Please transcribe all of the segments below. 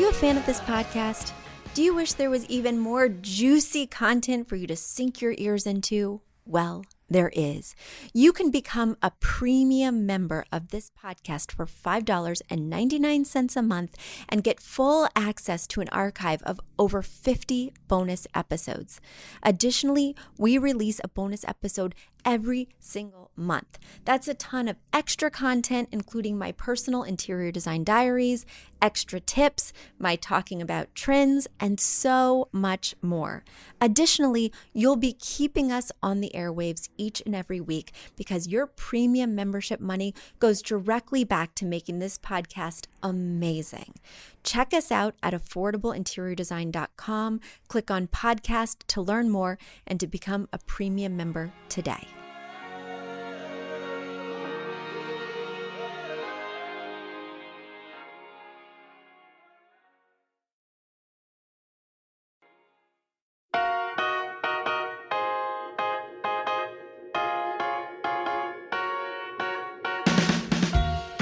you a fan of this podcast? Do you wish there was even more juicy content for you to sink your ears into? Well, there is. You can become a premium member of this podcast for $5.99 a month and get full access to an archive of over 50 bonus episodes. Additionally, we release a bonus episode every single month. That's a ton of extra content, including my personal interior design diaries, extra tips, my talking about trends, and so much more. Additionally, you'll be keeping us on the airwaves each and every week because your premium membership money goes directly back to making this podcast amazing. Check us out at affordableinteriordesign.com. Click on podcast to learn more and to become a premium member today.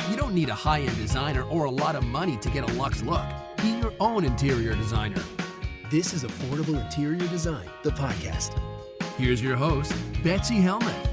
You don't need a high-end designer or a lot of money to get a luxe look. Be your own interior designer. This is Affordable Interior Design, the podcast. Here's your host, Betsy Helmuth.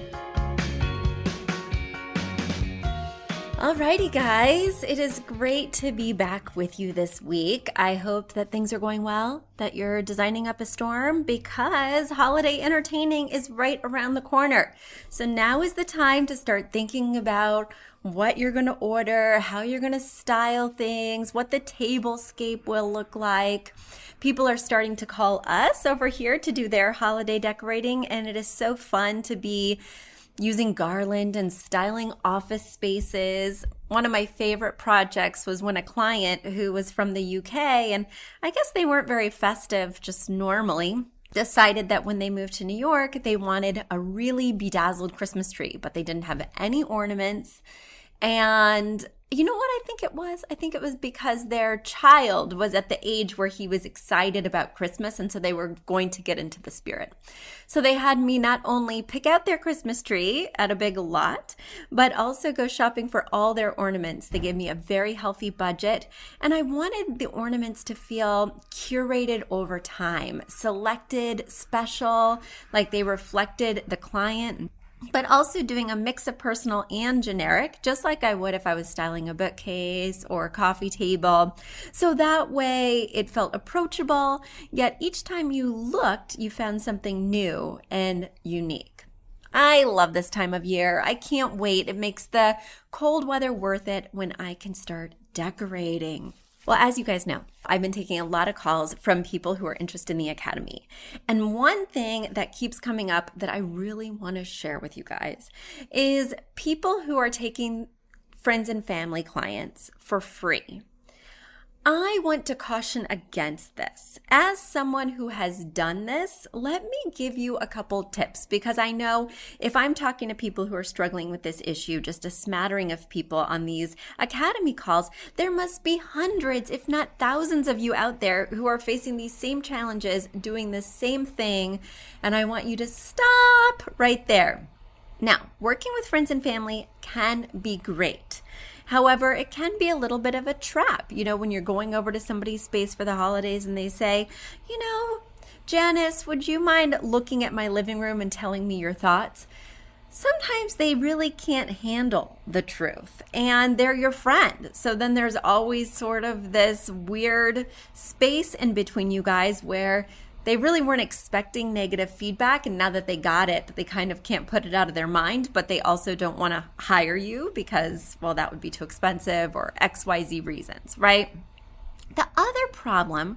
Alrighty, guys, it is great to be back with you this week. I hope that things are going well, that you're designing up a storm, because holiday entertaining is right around the corner. So now is the time to start thinking about what you're going to order, how you're going to style things, what the tablescape will look like. People are starting to call us over here to do their holiday decorating, and it is so fun to be using garland and styling office spaces. One of my favorite projects was when a client who was from the UK, and I guess they weren't very festive just normally, decided that when they moved to New York, they wanted a really bedazzled Christmas tree, but they didn't have any ornaments. And you know what I think it was? I think it was because their child was at the age where he was excited about Christmas, and so they were going to get into the spirit. So they had me not only pick out their Christmas tree at a big lot, but also go shopping for all their ornaments. They gave me a very healthy budget, and I wanted the ornaments to feel curated over time, selected, special, like they reflected the client, but also doing a mix of personal and generic, just like I would if I was styling a bookcase or a coffee table. So that way it felt approachable, yet each time you looked, you found something new and unique. I love this time of year. I can't wait. It makes the cold weather worth it when I can start decorating. Well, as you guys know, I've been taking a lot of calls from people who are interested in the Academy. And one thing that keeps coming up that I really want to share with you guys is people who are taking friends and family clients for free. I want to caution against this. As someone who has done this, let me give you a couple tips, because I know if I'm talking to people who are struggling with this issue, just a smattering of people on these Academy calls, there must be hundreds, if not thousands of you out there who are facing these same challenges, doing the same thing, and I want you to stop right there. Now, working with friends and family can be great. However, it can be a little bit of a trap. You know, when you're going over to somebody's space for the holidays and they say, you know, Janice, would you mind looking at my living room and telling me your thoughts? Sometimes they really can't handle the truth, and they're your friend. So then there's always sort of this weird space in between you guys where they really weren't expecting negative feedback, and now that they got it, they kind of can't put it out of their mind, but they also don't want to hire you because, well, that would be too expensive or XYZ reasons, right? The other problem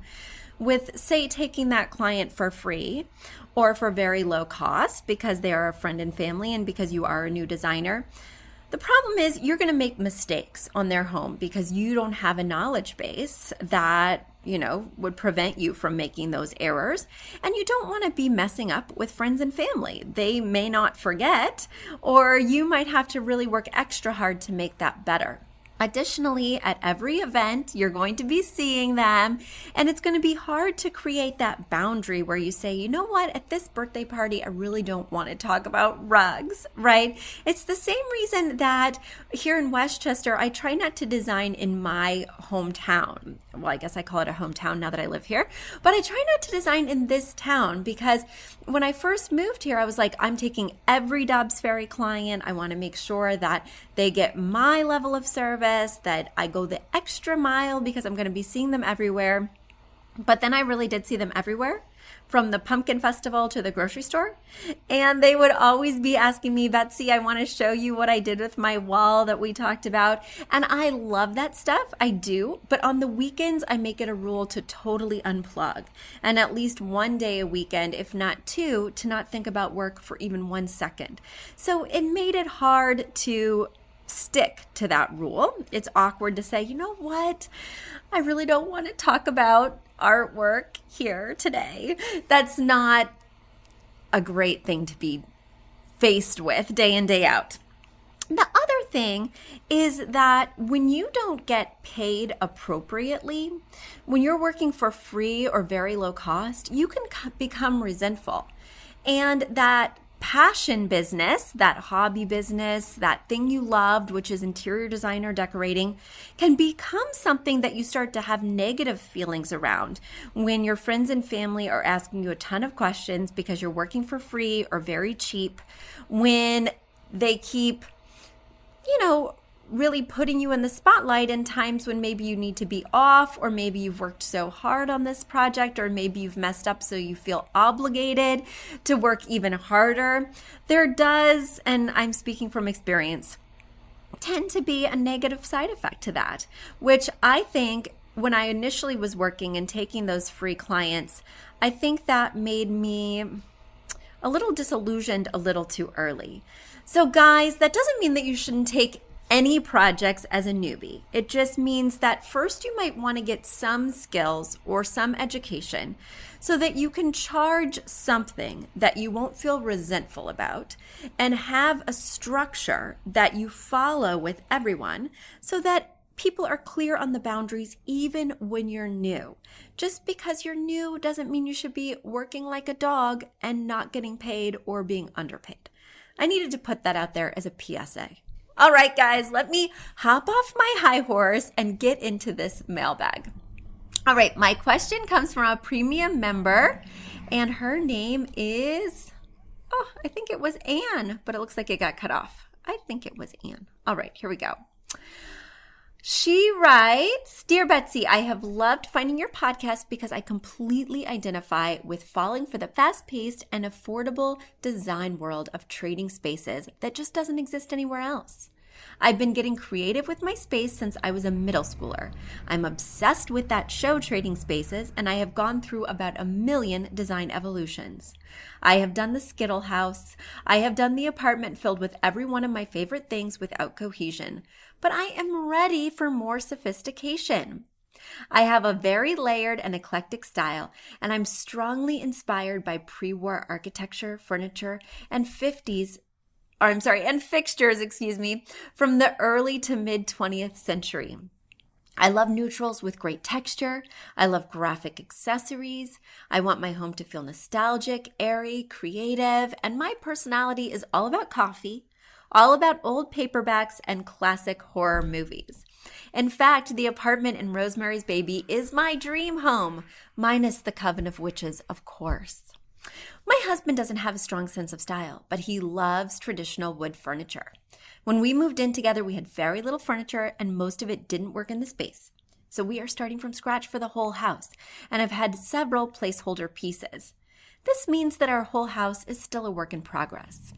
with, say, taking that client for free or for very low cost because they are a friend and family and because you are a new designer, the problem is you're going to make mistakes on their home because you don't have a knowledge base that, you know, would prevent you from making those errors. And you don't want to be messing up with friends and family. They may not forget, or you might have to really work extra hard to make that better. Additionally, at every event, you're going to be seeing them, and it's going to be hard to create that boundary where you say, you know what, at this birthday party, I really don't want to talk about rugs, right? It's the same reason that here in Westchester, I try not to design in my hometown. well, I guess I call it a hometown now that I live here, but I try not to design in this town because when I first moved here, I was like, I'm taking every Dobbs Ferry client. I want to make sure that they get my level of service, that I go the extra mile because I'm going to be seeing them everywhere. But then I really did see them everywhere, from the pumpkin festival to the grocery store. And they would always be asking me, Betsy, I want to show you what I did with my wall that we talked about. And I love that stuff. I do. But on the weekends, I make it a rule to totally unplug. And at least one day a weekend, if not two, to not think about work for even 1 second. So it made it hard to stick to that rule. It's awkward to say, you know what? I really don't want to talk about artwork here today. That's not a great thing to be faced with day in, day out. The other thing is that when you don't get paid appropriately, when you're working for free or very low cost, you can become resentful. And that passion business, that hobby business, that thing you loved, which is interior design or decorating, can become something that you start to have negative feelings around when your friends and family are asking you a ton of questions because you're working for free or very cheap, when they keep, really putting you in the spotlight in times when maybe you need to be off, or maybe you've worked so hard on this project, or maybe you've messed up so you feel obligated to work even harder. There does, and I'm speaking from experience, tend to be a negative side effect to that, which I think when I initially was working and taking those free clients, I think that made me a little disillusioned a little too early. So guys, that doesn't mean that you shouldn't take any projects as a newbie. It just means that first you might want to get some skills or some education so that you can charge something that you won't feel resentful about, and have a structure that you follow with everyone so that people are clear on the boundaries even when you're new. Just because you're new doesn't mean you should be working like a dog and not getting paid or being underpaid. I needed to put that out there as a PSA. All right, guys, let me hop off my high horse and get into this mailbag. All right, my question comes from a premium member, and her name is, I think it was Anne, but it looks like it got cut off. I think it was Anne. All right, here we go. She writes, Dear Betsy, I have loved finding your podcast because I completely identify with falling for the fast-paced and affordable design world of trading spaces that just doesn't exist anywhere else. I've been getting creative with my space since I was a middle schooler. I'm obsessed with that show Trading Spaces, and I have gone through about 1 million design evolutions. I have done the Skittle house. I have done the apartment filled with every one of my favorite things without cohesion. But I am ready for more sophistication. I have a very layered and eclectic style, and I'm strongly inspired by pre-war architecture, furniture, and fixtures, from the early to mid 20th century. I love neutrals with great texture. I love graphic accessories. I want my home to feel nostalgic, airy, creative, and my personality is all about coffee, all about old paperbacks and classic horror movies. In fact, the apartment in Rosemary's Baby is my dream home, minus the Coven of Witches, of course. My husband doesn't have a strong sense of style, but he loves traditional wood furniture. When we moved in together, we had very little furniture, and most of it didn't work in the space. So we are starting from scratch for the whole house, and have had several placeholder pieces. This means that our whole house is still a work in progress.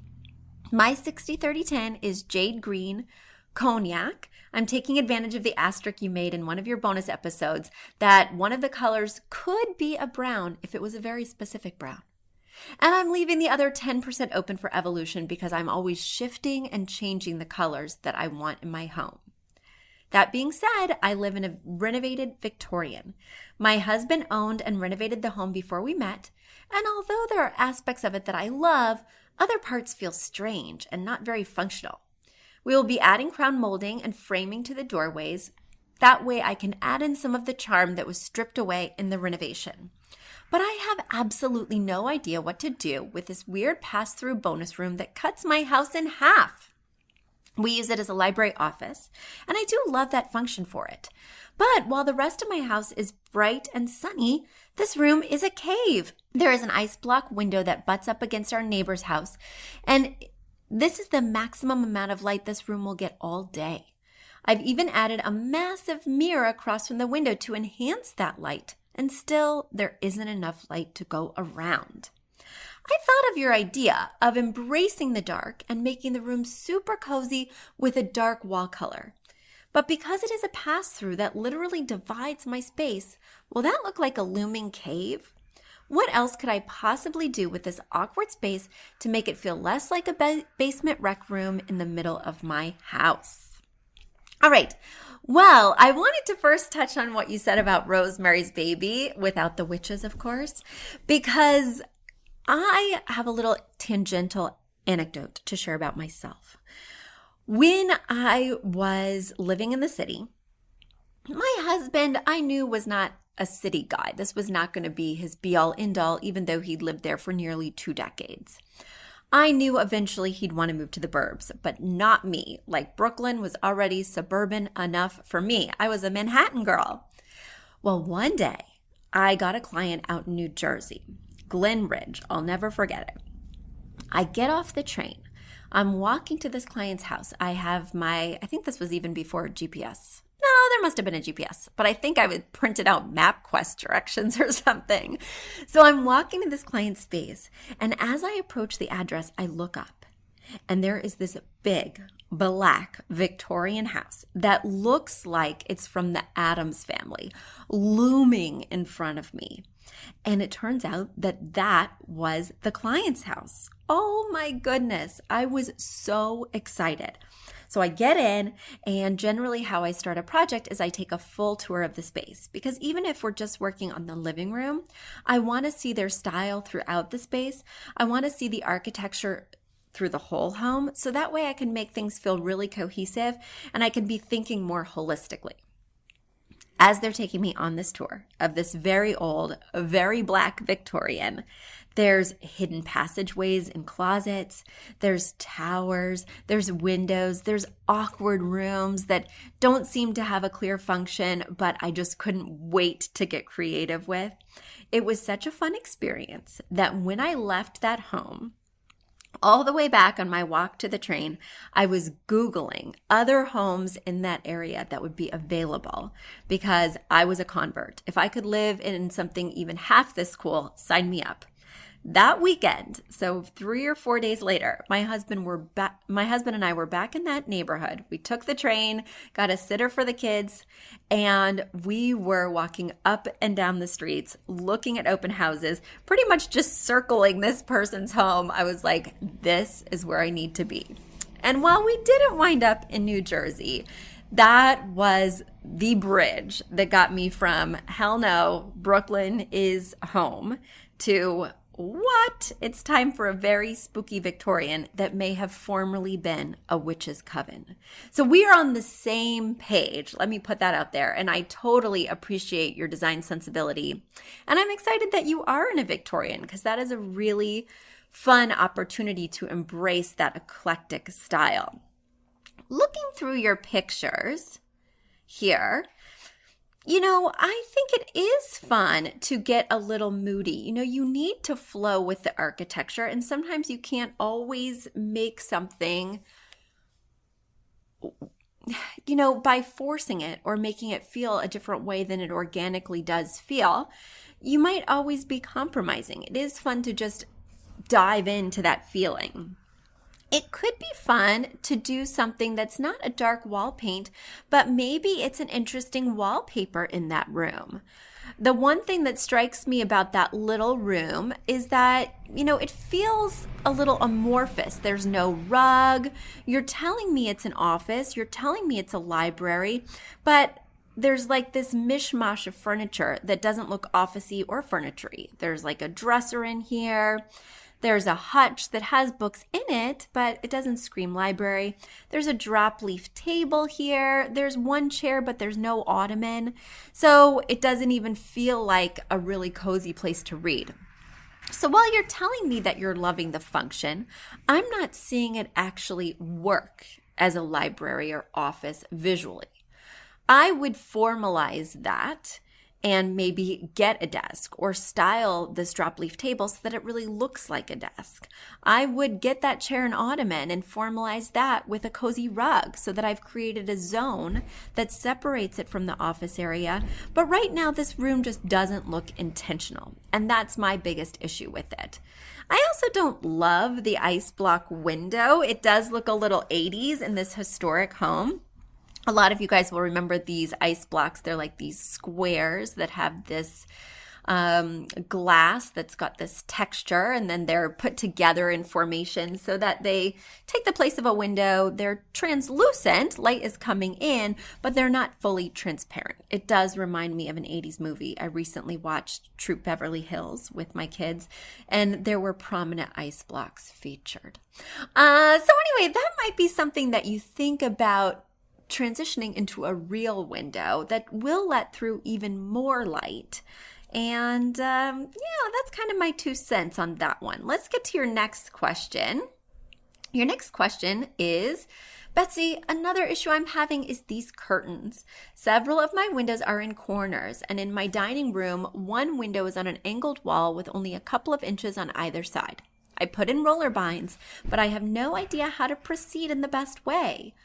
My 60-30-10 is jade green, cognac. I'm taking advantage of the asterisk you made in one of your bonus episodes that one of the colors could be a brown if it was a very specific brown. And I'm leaving the other 10% open for evolution because I'm always shifting and changing the colors that I want in my home. That being said, I live in a renovated Victorian. My husband owned and renovated the home before we met, and although there are aspects of it that I love, other parts feel strange and not very functional. We will be adding crown molding and framing to the doorways. That way I can add in some of the charm that was stripped away in the renovation. But I have absolutely no idea what to do with this weird pass-through bonus room that cuts my house in half. We use it as a library office, and I do love that function for it. But while the rest of my house is bright and sunny, this room is a cave. There is an ice block window that butts up against our neighbor's house, and this is the maximum amount of light this room will get all day. I've even added a massive mirror across from the window to enhance that light, and still there isn't enough light to go around. I thought of your idea of embracing the dark and making the room super cozy with a dark wall color. But because it is a pass-through that literally divides my space, will that look like a looming cave? What else could I possibly do with this awkward space to make it feel less like a basement rec room in the middle of my house? All right. Well, I wanted to first touch on what you said about Rosemary's Baby, without the witches, of course, because I have a little tangential anecdote to share about myself. When I was living in the city, my husband, I knew, was not a city guy. This was not going to be his be-all, end-all, even though he'd lived there for nearly 2 decades. I knew eventually he'd want to move to the burbs, but not me. Like, Brooklyn was already suburban enough for me. I was a Manhattan girl. Well, one day I got a client out in New Jersey, Glen Ridge. I'll never forget it. I get off the train. I'm walking to this client's house. I think this was even before GPS. No, there must have been a GPS, but I think I would printed out MapQuest directions or something. So I'm walking to this client's space, and as I approach the address, I look up, and there is this big black Victorian house that looks like it's from the Addams family looming in front of me. And it turns out that that was the client's house. Oh my goodness. I was so excited. So I get in, and generally how I start a project is I take a full tour of the space, because even if we're just working on the living room, I want to see their style throughout the space. I want to see the architecture through the whole home, so that way I can make things feel really cohesive and I can be thinking more holistically. As they're taking me on this tour of this very old, very black Victorian, there's hidden passageways and closets, there's towers, there's windows, there's awkward rooms that don't seem to have a clear function, but I just couldn't wait to get creative with. It was such a fun experience that when I left that home, all the way back on my walk to the train, I was Googling other homes in that area that would be available, because I was a convert. If I could live in something even half this cool, sign me up. That weekend, so 3 or 4 days later, my husband and I were back in that neighborhood. We took the train, got a sitter for the kids, and we were walking up and down the streets, looking at open houses, pretty much just circling this person's home. I was like, this is where I need to be. And while we didn't wind up in New Jersey, that was the bridge that got me from hell no, Brooklyn is home, to what? It's time for a very spooky Victorian that may have formerly been a witch's coven. So we are on the same page. Let me put that out there. And I totally appreciate your design sensibility. And I'm excited that you are in a Victorian, because that is a really fun opportunity to embrace that eclectic style. Looking through your pictures here, I think it is fun to get a little moody. You need to flow with the architecture, and sometimes you can't always make something, by forcing it or making it feel a different way than it organically does feel. You might always be compromising. It is fun to just dive into that feeling. It could be fun to do something that's not a dark wall paint, but maybe it's an interesting wallpaper in that room. The one thing that strikes me about that little room is that, it feels a little amorphous. There's no rug. You're telling me it's an office. You're telling me it's a library, but there's like this mishmash of furniture that doesn't look office-y or furniture-y. There's like a dresser in here. There's a hutch that has books in it, but it doesn't scream library. There's a drop leaf table here. There's one chair, but there's no ottoman. So it doesn't even feel like a really cozy place to read. So while you're telling me that you're loving the function, I'm not seeing it actually work as a library or office visually. I would formalize that and maybe get a desk or style this drop leaf table so that it really looks like a desk. I would get that chair and ottoman and formalize that with a cozy rug so that I've created a zone that separates it from the office area. But right now, this room just doesn't look intentional, and that's my biggest issue with it. I also don't love the ice block window. It does look a little 80s in this historic home. A lot of you guys will remember these ice blocks. They're like these squares that have this glass that's got this texture, and then they're put together in formation so that they take the place of a window. They're translucent, light is coming in, but they're not fully transparent. It does remind me of an 80s movie. I recently watched Troop Beverly Hills with my kids, and there were prominent ice blocks featured. So anyway, that might be something that you think about transitioning into a real window that will let through even more light. And yeah, that's kind of my 2 cents on that one. Let's get to your next question. Your next question is, Betsy, another issue I'm having is these curtains. Several of my windows are in corners, and in my dining room, one window is on an angled wall with only a couple of inches on either side. I put in roller binds, but I have no idea how to proceed in the best way.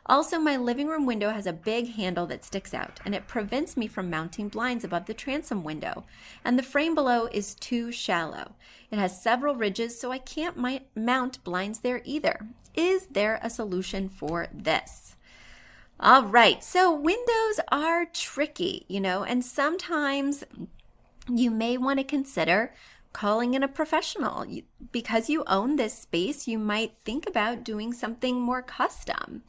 Also, my living room window has a big handle that sticks out, and it prevents me from mounting blinds above the transom window, and the frame below is too shallow. It has several ridges, so I can't mount blinds there either. Is there a solution for this? All right, so windows are tricky, and sometimes you may want to consider calling in a professional. Because you own this space, you might think about doing something more custom.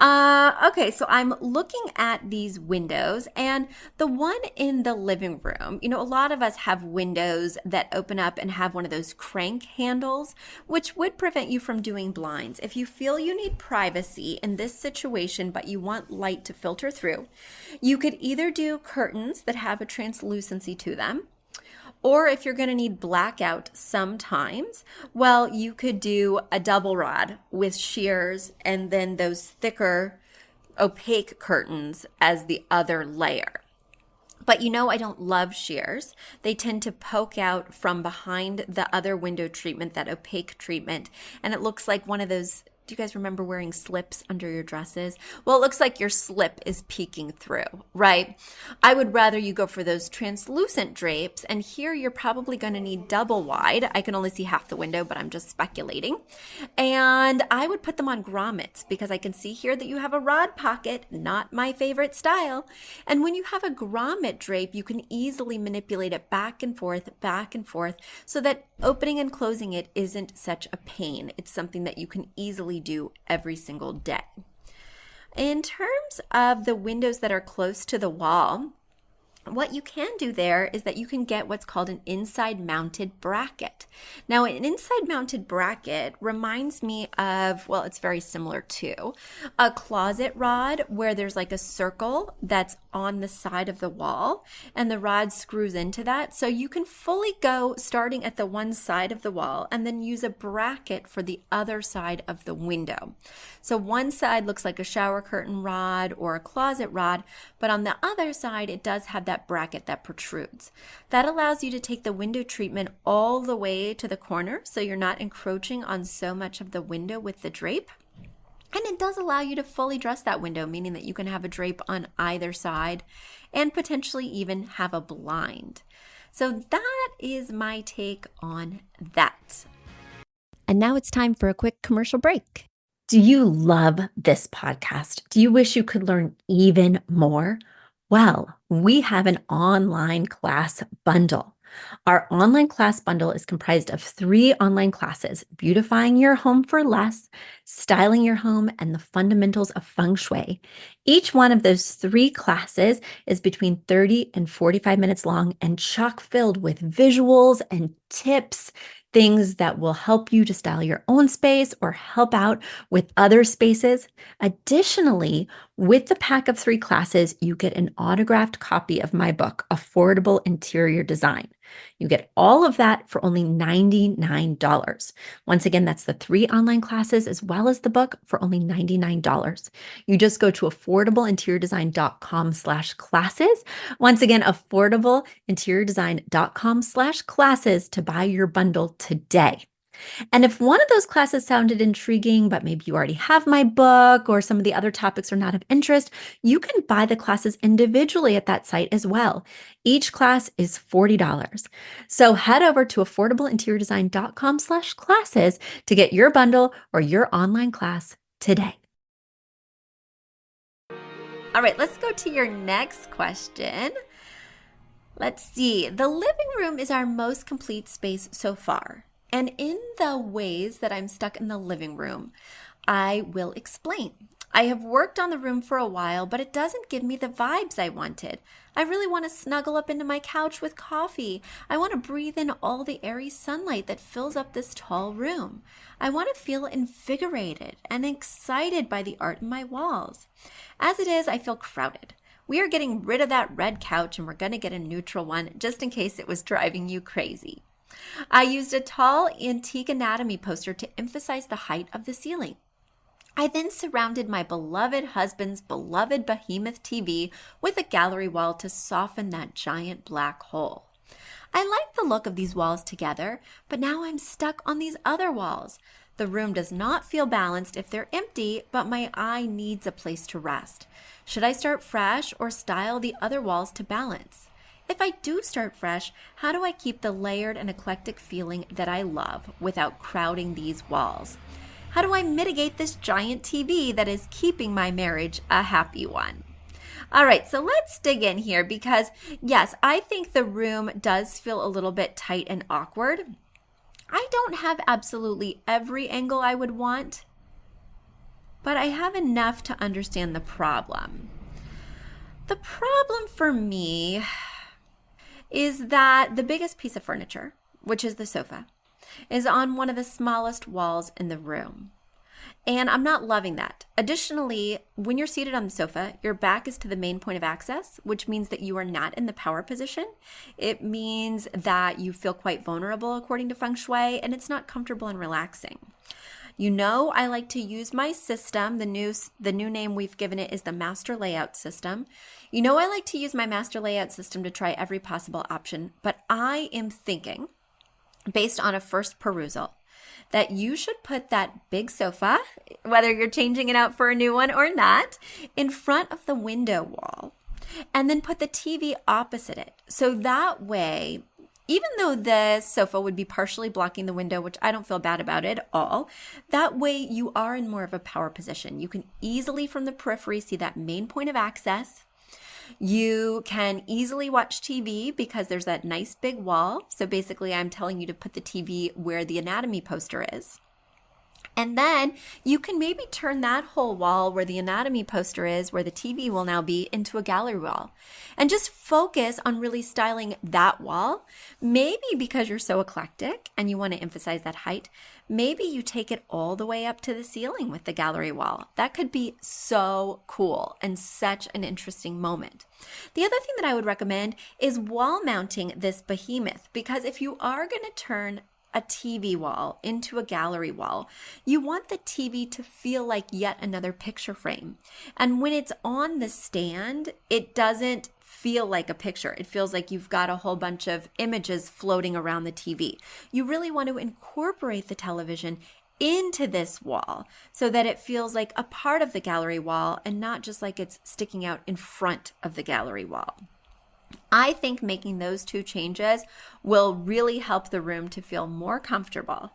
Okay, so I'm looking at these windows, and the one in the living room, a lot of us have windows that open up and have one of those crank handles, which would prevent you from doing blinds. If you feel you need privacy in this situation, but you want light to filter through, you could either do curtains that have a translucency to them, or if you're going to need blackout sometimes, well, you could do a double rod with shears and then those thicker opaque curtains as the other layer. But I don't love shears. They tend to poke out from behind the other window treatment, that opaque treatment, and it looks like one of those. Do you guys remember wearing slips under your dresses? Well, it looks like your slip is peeking through, right? I would rather you go for those translucent drapes, and here you're probably going to need double wide. I can only see half the window, but I'm just speculating. And I would put them on grommets because I can see here that you have a rod pocket, not my favorite style. And when you have a grommet drape, you can easily manipulate it back and forth, so that opening and closing it isn't such a pain. It's something that you can easily do every single day. In terms of the windows that are close to the wall, what you can do there is that you can get what's called an inside mounted bracket. Now, an inside mounted bracket reminds me of, well, it's very similar to a closet rod where there's like a circle that's on the side of the wall and the rod screws into that. So you can fully go starting at the one side of the wall and then use a bracket for the other side of the window. So one side looks like a shower curtain rod or a closet rod, but on the other side, it does have that bracket that protrudes. That allows you to take the window treatment all the way to the corner so you're not encroaching on so much of the window with the drape. And it does allow you to fully dress that window, meaning that you can have a drape on either side and potentially even have a blind. So that is my take on that. And now it's time for a quick commercial break. Do you love this podcast? Do you wish you could learn even more? Well, we have an online class bundle. Our online class bundle is comprised of 3 online classes: beautifying your home for less, styling your home, and the fundamentals of feng shui. Each one of those 3 classes is between 30 and 45 minutes long and chock filled with visuals and tips, things that will help you to style your own space or help out with other spaces. Additionally, With the pack of 3 classes, you get an autographed copy of my book, Affordable Interior Design. You get all of that for only $99. Once again, that's the 3 online classes as well as the book for only $99. You just go to affordableinteriordesign.com/classes. Once again, affordableinteriordesign.com/classes to buy your bundle today. And if one of those classes sounded intriguing, but maybe you already have my book or some of the other topics are not of interest, you can buy the classes individually at that site as well. Each class is $40. So head over to affordableinteriordesign.com/classes to get your bundle or your online class today. All right, let's go to your next question. Let's see. The living room is our most complete space so far. And in the ways that I'm stuck in the living room, I will explain. I have worked on the room for a while, but it doesn't give me the vibes I wanted. I really want to snuggle up into my couch with coffee. I want to breathe in all the airy sunlight that fills up this tall room. I want to feel invigorated and excited by the art in my walls. As it is, I feel crowded. We are getting rid of that red couch and we're going to get a neutral one just in case it was driving you crazy. I used a tall antique anatomy poster to emphasize the height of the ceiling. I then surrounded my beloved husband's beloved behemoth TV with a gallery wall to soften that giant black hole. I like the look of these walls together, but now I'm stuck on these other walls. The room does not feel balanced if they're empty, but my eye needs a place to rest. Should I start fresh or style the other walls to balance? If I do start fresh, how do I keep the layered and eclectic feeling that I love without crowding these walls? How do I mitigate this giant TV that is keeping my marriage a happy one? All right, so let's dig in here because, yes, I think the room does feel a little bit tight and awkward. I don't have absolutely every angle I would want, but I have enough to understand the problem. The problem for me is that the biggest piece of furniture, which is the sofa, is on one of the smallest walls in the room. And I'm not loving that. Additionally, when you're seated on the sofa, your back is to the main point of access, which means that you are not in the power position. It means that you feel quite vulnerable according to feng shui, and it's not comfortable and relaxing. You know, I like to use my system. The new name we've given it is the master layout system. You know, I like to use my master layout system to try every possible option, but I am thinking, based on a first perusal, that you should put that big sofa, whether you're changing it out for a new one or not, in front of the window wall, and then put the TV opposite it. So that way, even though the sofa would be partially blocking the window, which I don't feel bad about at all, that way you are in more of a power position. You can easily from the periphery see that main point of access. You can easily watch TV because there's that nice big wall. So basically I'm telling you to put the TV where the anatomy poster is. And then you can maybe turn that whole wall where the anatomy poster is, where the TV will now be, into a gallery wall. And just focus on really styling that wall. Maybe because you're so eclectic and you want to emphasize that height, maybe you take it all the way up to the ceiling with the gallery wall. That could be so cool and such an interesting moment. The other thing that I would recommend is wall mounting this behemoth, because if you are going to turn a TV wall into a gallery wall, you want the TV to feel like yet another picture frame. And when it's on the stand, it doesn't feel like a picture. It feels like you've got a whole bunch of images floating around the TV. You really want to incorporate the television into this wall so that it feels like a part of the gallery wall and not just like it's sticking out in front of the gallery wall. I think making those two changes will really help the room to feel more comfortable.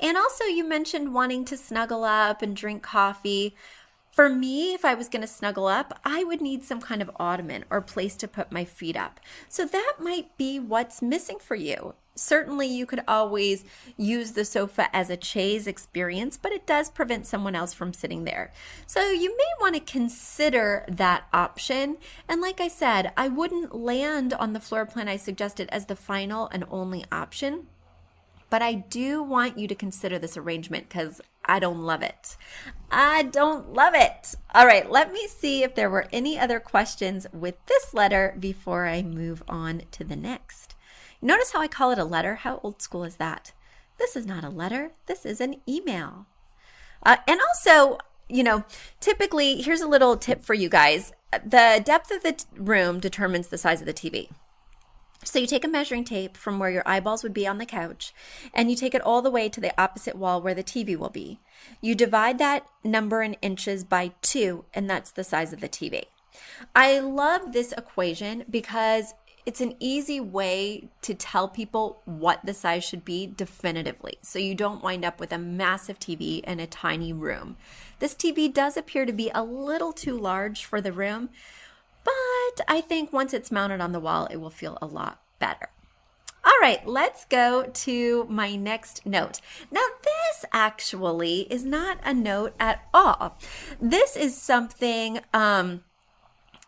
And also, you mentioned wanting to snuggle up and drink coffee. For me, if I was going to snuggle up, I would need some kind of ottoman or place to put my feet up. So that might be what's missing for you. Certainly, you could always use the sofa as a chaise experience, but it does prevent someone else from sitting there. So you may want to consider that option. And like I said, I wouldn't land on the floor plan I suggested as the final and only option. But I do want you to consider this arrangement because I don't love it. I don't love it. All right, let me see if there were any other questions with this letter before I move on to the next. Notice how I call it a letter? How old school is that? This is not a letter. This is an email. And also, typically, here's a little tip for you guys. The depth of the room determines the size of the TV. So you take a measuring tape from where your eyeballs would be on the couch, and you take it all the way to the opposite wall where the TV will be. You divide that number in inches by 2, and that's the size of the TV. I love this equation because it's an easy way to tell people what the size should be definitively, so you don't wind up with a massive TV in a tiny room. This TV does appear to be a little too large for the room, but I think once it's mounted on the wall, it will feel a lot better. All right, let's go to my next note. Now, this actually is not a note at all. This is something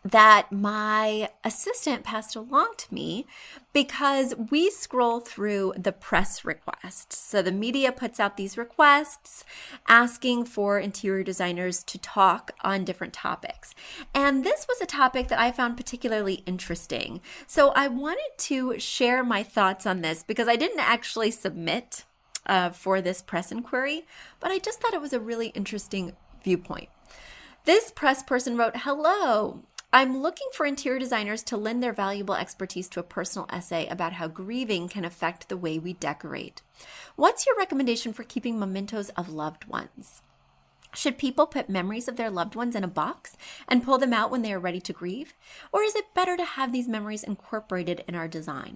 that my assistant passed along to me because we scroll through the press requests. So the media puts out these requests asking for interior designers to talk on different topics. And this was a topic that I found particularly interesting. So I wanted to share my thoughts on this because I didn't actually submit for this press inquiry, but I just thought it was a really interesting viewpoint. This press person wrote, "Hello. I'm looking for interior designers to lend their valuable expertise to a personal essay about how grieving can affect the way we decorate. What's your recommendation for keeping mementos of loved ones? Should people put memories of their loved ones in a box and pull them out when they are ready to grieve? Or is it better to have these memories incorporated in our design?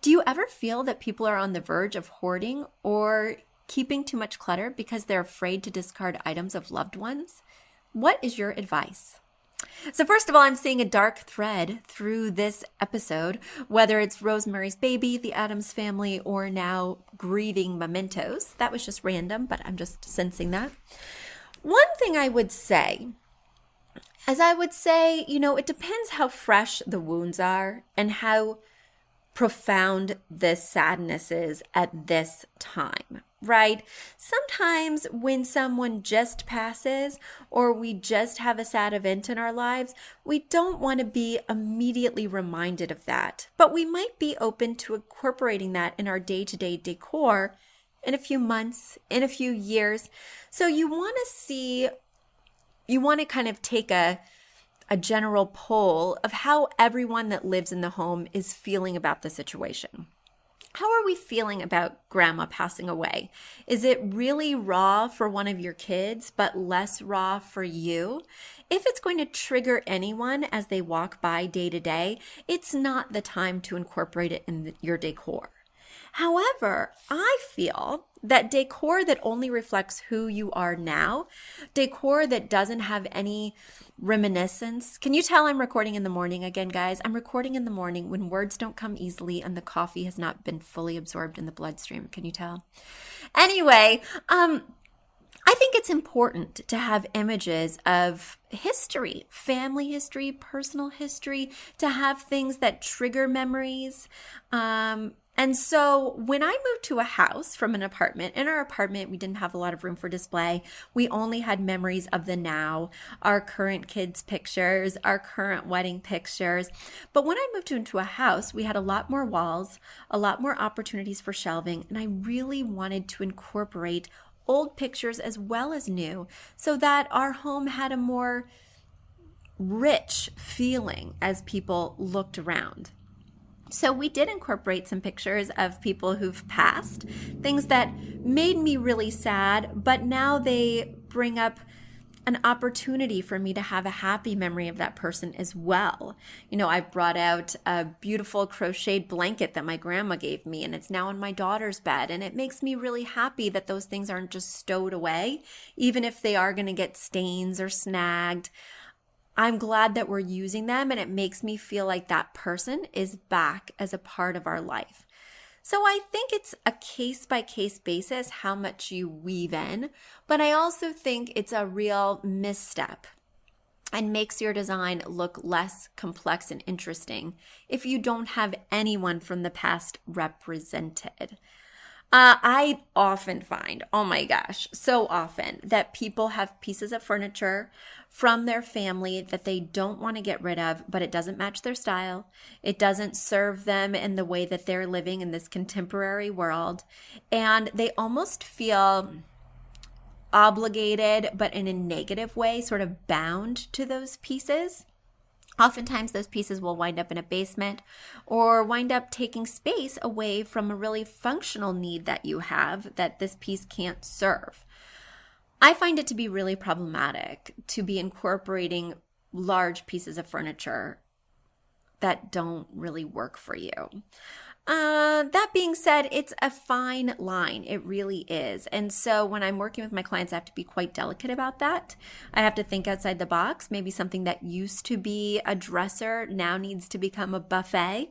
Do you ever feel that people are on the verge of hoarding or keeping too much clutter because they're afraid to discard items of loved ones? What is your advice?" So first of all, I'm seeing a dark thread through this episode, whether it's Rosemary's Baby, The Addams Family, or now grieving mementos. That was just random, but I'm just sensing that. One thing I would say is it depends how fresh the wounds are and how profound the sadness is at this time, right? Sometimes when someone just passes or we just have a sad event in our lives, we don't want to be immediately reminded of that, but we might be open to incorporating that in our day-to-day decor in a few months, in a few years. So you want to kind of take a general poll of how everyone that lives in the home is feeling about the situation. How are we feeling about grandma passing away? Is it really raw for one of your kids, but less raw for you? If it's going to trigger anyone as they walk by day to day, it's not the time to incorporate it in your decor. However, I feel that decor that only reflects who you are now, decor that doesn't have any reminiscence. Can you tell I'm recording in the morning again, guys? I'm recording in the morning when words don't come easily and the coffee has not been fully absorbed in the bloodstream. Can you tell? Anyway, I think it's important to have images of history, family history, personal history, to have things that trigger memories. And so when I moved to a house from an apartment, in our apartment, we didn't have a lot of room for display. We only had memories of the now, our current kids' pictures, our current wedding pictures. But when I moved into a house, we had a lot more walls, a lot more opportunities for shelving, and I really wanted to incorporate old pictures as well as new so that our home had a more rich feeling as people looked around. So we did incorporate some pictures of people who've passed, things that made me really sad, but now they bring up an opportunity for me to have a happy memory of that person as well. I brought out a beautiful crocheted blanket that my grandma gave me, and it's now in my daughter's bed, and it makes me really happy that those things aren't just stowed away, even if they are going to get stains or snagged. I'm glad that we're using them, and it makes me feel like that person is back as a part of our life. So I think it's a case-by-case basis how much you weave in, but I also think it's a real misstep and makes your design look less complex and interesting if you don't have anyone from the past represented. I often find, oh my gosh, so often that people have pieces of furniture from their family that they don't want to get rid of, but it doesn't match their style. It doesn't serve them in the way that they're living in this contemporary world. And they almost feel obligated, but in a negative way, sort of bound to those pieces. Oftentimes, those pieces will wind up in a basement or wind up taking space away from a really functional need that you have that this piece can't serve. I find it to be really problematic to be incorporating large pieces of furniture that don't really work for you. That being said, it's a fine line. It really is. And so when I'm working with my clients, I have to be quite delicate about that. I have to think outside the box. Maybe something that used to be a dresser now needs to become a buffet.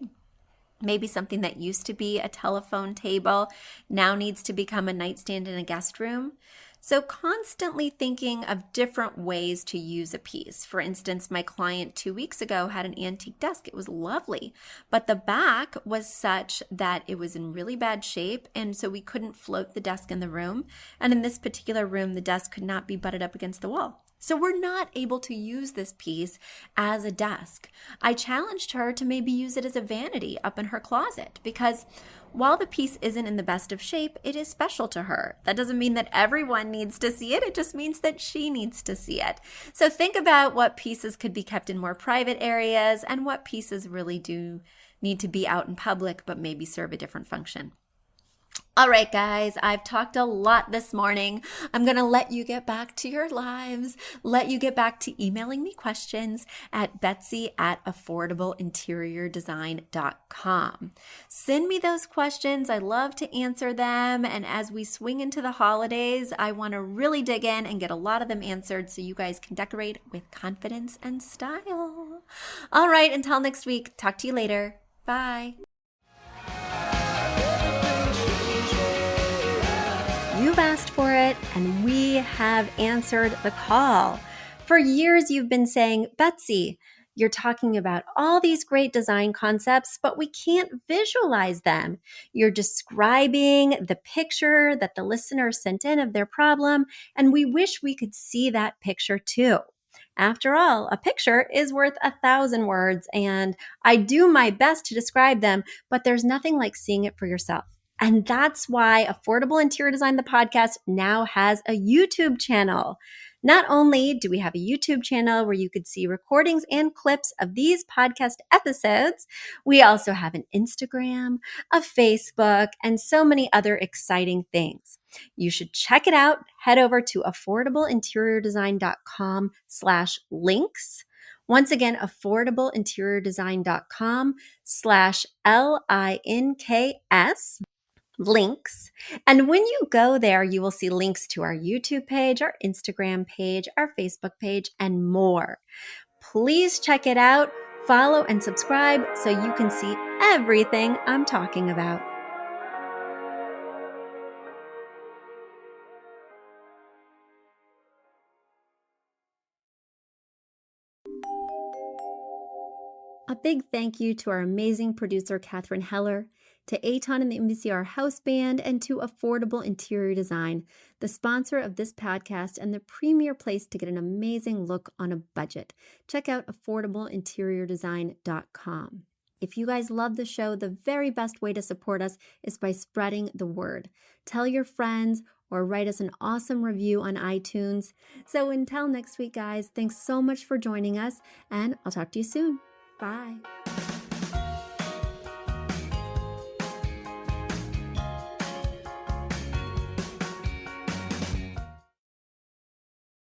Maybe something that used to be a telephone table now needs to become a nightstand in a guest room. So constantly thinking of different ways to use a piece. For instance, my client 2 weeks ago had an antique desk. It was lovely, but the back was such that it was in really bad shape, and so we couldn't float the desk in the room. And in this particular room, the desk could not be butted up against the wall. So we're not able to use this piece as a desk. I challenged her to maybe use it as a vanity up in her closet because while the piece isn't in the best of shape, it is special to her. That doesn't mean that everyone needs to see it. It just means that she needs to see it. So think about what pieces could be kept in more private areas and what pieces really do need to be out in public but maybe serve a different function. All right, guys, I've talked a lot this morning. I'm going to let you get back to your lives, let you get back to emailing me questions at betsy@affordableinteriordesign.com. Send me those questions. I love to answer them. And as we swing into the holidays, I want to really dig in and get a lot of them answered so you guys can decorate with confidence and style. All right, until next week, talk to you later. Bye. You've asked for it, and we have answered the call. For years, you've been saying, Betsy, you're talking about all these great design concepts, but we can't visualize them. You're describing the picture that the listener sent in of their problem, and we wish we could see that picture too. After all, a picture is worth 1,000 words, and I do my best to describe them, but there's nothing like seeing it for yourself. And that's why Affordable Interior Design, the podcast, now has a YouTube channel. Not only do we have a YouTube channel where you could see recordings and clips of these podcast episodes, we also have an Instagram, a Facebook, and so many other exciting things. You should check it out. Head over to affordableinteriordesign.com/links. Once again, affordableinteriordesign.com/LINKS. links. And when you go there, you will see links to our YouTube page, our Instagram page, our Facebook page, and more. Please check it out, follow and subscribe so you can see everything I'm talking about. A big thank you to our amazing producer, Catherine Heller, to Aton and the MVCR House Band, and to Affordable Interior Design, the sponsor of this podcast and the premier place to get an amazing look on a budget. Check out affordableinteriordesign.com. If you guys love the show, the very best way to support us is by spreading the word. tell your friends, or write us an awesome review on iTunes. So until next week, guys, thanks so much for joining us, and I'll talk to you soon. Bye.